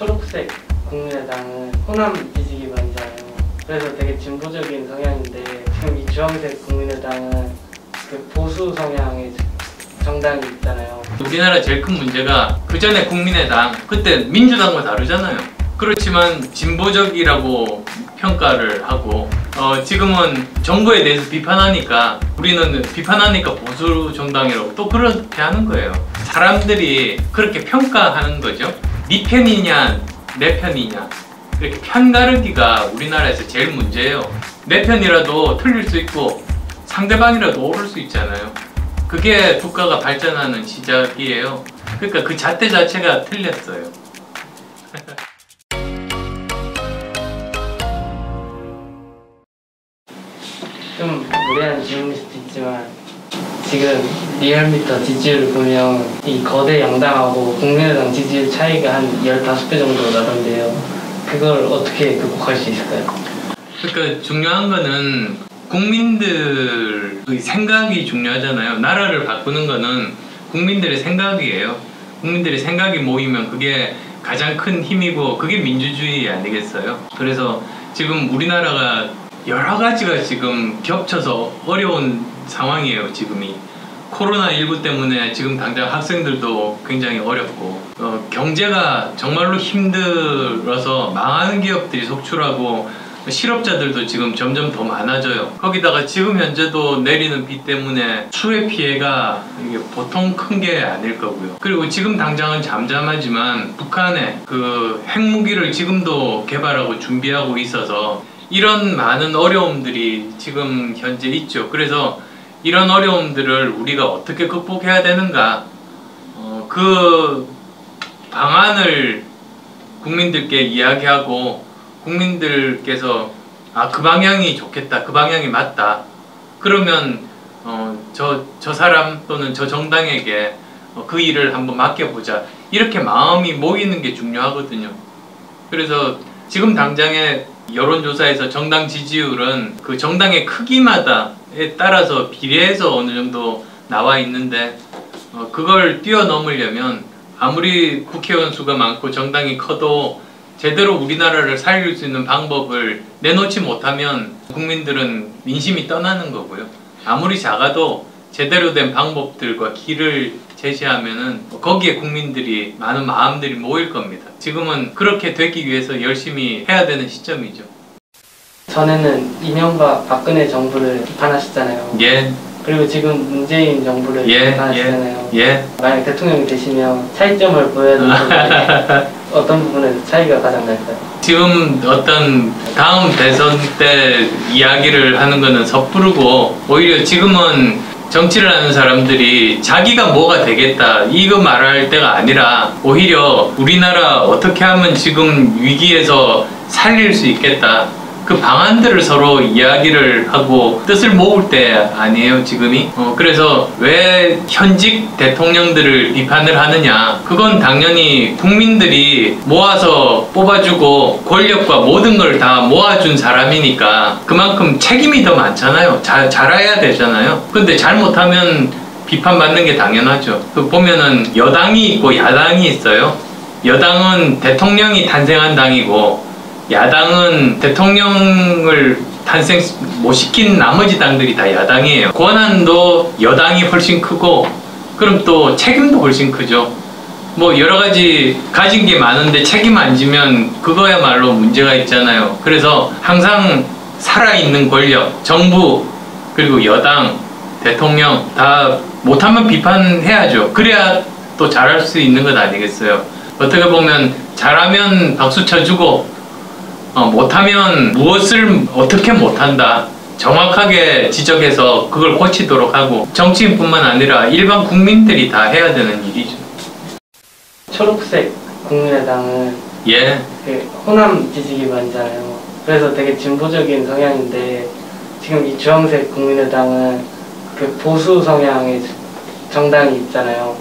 초록색 국민의당은 호남 지지 기반이잖아요. 그래서 되게 진보적인 성향인데 지금 이 주황색 국민의당은 그 보수 성향의 정당이 있잖아요. 우리나라 제일 큰 문제가 그 전에 국민의당, 그때 민주당과 다르잖아요. 그렇지만 진보적이라고 평가를 하고 지금은 정부에 대해서 비판하니까 우리는 비판하니까 보수 정당이라고 또 그렇게 하는 거예요. 사람들이 그렇게 평가하는 거죠. 네 편이냐 내 편이냐 이렇게 편가르기가 우리나라에서 제일 문제예요. 내 편이라도 틀릴 수 있고 상대방이라도 옳을 수 있잖아요. 그게 국가가 발전하는 시작이에요. 그러니까 그 잣대 자체가 틀렸어요. 좀 무례한 질문일 수도 있지만 지금 리얼미터 지지율을 보면 이 거대 양당하고 국민의당 지지율 차이가 한 15배 정도 나던데요. 그걸 어떻게 극복할 수 있을까요? 그러니까 중요한 거는 국민들의 생각이 중요하잖아요. 나라를 바꾸는 거는 국민들의 생각이에요. 국민들의 생각이 모이면 그게 가장 큰 힘이고 그게 민주주의 아니겠어요? 그래서 지금 우리나라가 여러 가지가 지금 겹쳐서 어려운 상황이에요. 지금이 코로나19 때문에 지금 당장 학생들도 굉장히 어렵고 경제가 정말로 힘들어서 망하는 기업들이 속출하고 실업자들도 지금 점점 더 많아져요. 거기다가 지금 현재도 내리는 비 때문에 수해 피해가 이게 보통 큰 게 아닐 거고요. 그리고 지금 당장은 잠잠하지만 북한에 그 핵무기를 지금도 개발하고 준비하고 있어서 이런 많은 어려움들이 지금 현재 있죠. 그래서 이런 어려움들을 우리가 어떻게 극복해야 되는가, 그 방안을 국민들께 이야기하고 국민들께서 그 방향이 좋겠다, 그 방향이 맞다 그러면 저 사람 또는 저 정당에게 그 일을 한번 맡겨보자 이렇게 마음이 모이는 게 중요하거든요. 그래서 지금 당장의 여론조사에서 정당 지지율은 그 정당의 크기마다에 따라서 비례해서 어느 정도 나와 있는데 그걸 뛰어넘으려면 아무리 국회의원 수가 많고 정당이 커도 제대로 우리나라를 살릴 수 있는 방법을 내놓지 못하면 국민들은 민심이 떠나는 거고요. 아무리 작아도 제대로 된 방법들과 길을 제시하면은 거기에 국민들이 많은 마음들이 모일 겁니다. 지금은 그렇게 되기 위해서 열심히 해야 되는 시점이죠. 전에는 이명박 박근혜 정부를 비판하셨잖아요. 예. 그리고 지금 문재인 정부를 비판하시잖아요. 예. 만약 대통령이 되시면 차이점을 보여야 되는데 어떤 부분에서 차이가 가장 날까요? 지금 어떤 다음 대선 때 이야기를 하는 거는 섣부르고 오히려 지금은 정치를 하는 사람들이 자기가 뭐가 되겠다 이거 말할 때가 아니라 오히려 우리나라 어떻게 하면 지금 위기에서 살릴 수 있겠다 그 방안들을 서로 이야기를 하고 뜻을 모을 때 아니에요 지금이. 그래서 왜 현직 대통령들을 비판을 하느냐, 그건 당연히 국민들이 모아서 뽑아주고 권력과 모든 걸 다 모아준 사람이니까 그만큼 책임이 더 많잖아요. 잘해야 되잖아요. 근데 잘못하면 비판받는 게 당연하죠. 그 보면은 여당이 있고 야당이 있어요. 여당은 대통령이 탄생한 당이고 야당은 대통령을 탄생 못 시킨 나머지 당들이 다 야당이에요. 권한도 여당이 훨씬 크고 그럼 또 책임도 훨씬 크죠. 뭐 여러 가지 가진 게 많은데 책임 안 지면 그거야말로 문제가 있잖아요. 그래서 항상 살아있는 권력, 정부 그리고 여당, 대통령 다 못하면 비판해야죠. 그래야 또 잘할 수 있는 것 아니겠어요. 어떻게 보면 잘하면 박수 쳐주고 못하면 무엇을 어떻게 못한다 정확하게 지적해서 그걸 고치도록 하고 정치인뿐만 아니라 일반 국민들이 다 해야 되는 일이죠. 초록색 국민의당은 그 호남 지지 기반이잖아요. 그래서 되게 진보적인 성향인데 지금 이 주황색 국민의당은 그 보수 성향의 정당이 있잖아요.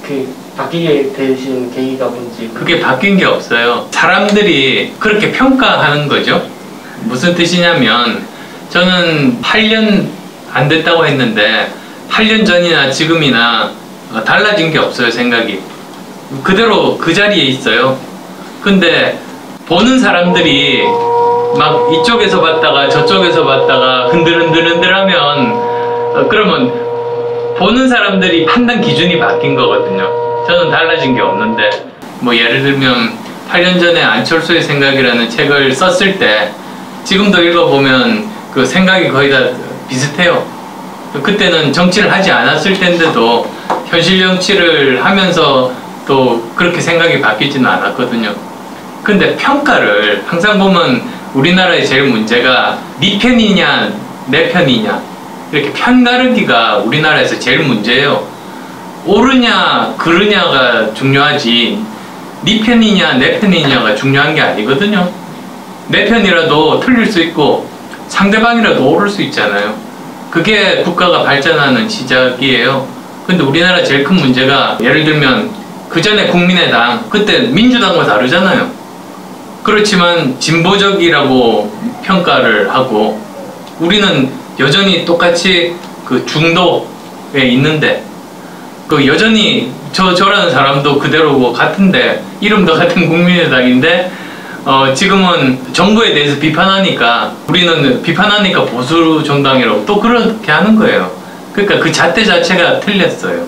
그 바뀌게 되신 계기가 뭔지. 그게 바뀐 게 없어요. 사람들이 그렇게 평가하는 거죠. 무슨 뜻이냐면 저는 8년 안 됐다고 했는데 8년 전이나 지금이나 달라진 게 없어요. 생각이 그대로 그 자리에 있어요. 근데 보는 사람들이 막 이쪽에서 봤다가 저쪽에서 봤다가 흔들흔들흔들하면 그러면 보는 사람들이 판단 기준이 바뀐 거거든요. 저는 달라진 게 없는데 뭐 예를 들면 8년 전에 안철수의 생각이라는 책을 썼을 때 지금도 읽어보면 그 생각이 거의 다 비슷해요. 그때는 정치를 하지 않았을 텐데도 현실 정치를 하면서 또 그렇게 생각이 바뀌지는 않았거든요. 근데 평가를 항상 보면 우리나라의 제일 문제가 네 편이냐 내 편이냐 이렇게 편 가르기가 우리나라에서 제일 문제예요. 옳으냐 그르냐가 중요하지 네 편이냐 내 편이냐가 중요한 게 아니거든요. 내 편이라도 틀릴 수 있고 상대방이라도 옳을 수 있잖아요. 그게 국가가 발전하는 시작이에요. 근데 우리나라 제일 큰 문제가 예를 들면 그 전에 국민의당 그때 민주당과 다르잖아요. 그렇지만 진보적이라고 평가를 하고 우리는 여전히 똑같이 그 중도에 있는데 그 여전히 저라는 사람도 그대로고 같은데 이름도 같은 국민의당인데 지금은 정부에 대해서 비판하니까 우리는 비판하니까 보수 정당이라고 또 그렇게 하는 거예요. 그러니까 그 잣대 자체가 틀렸어요.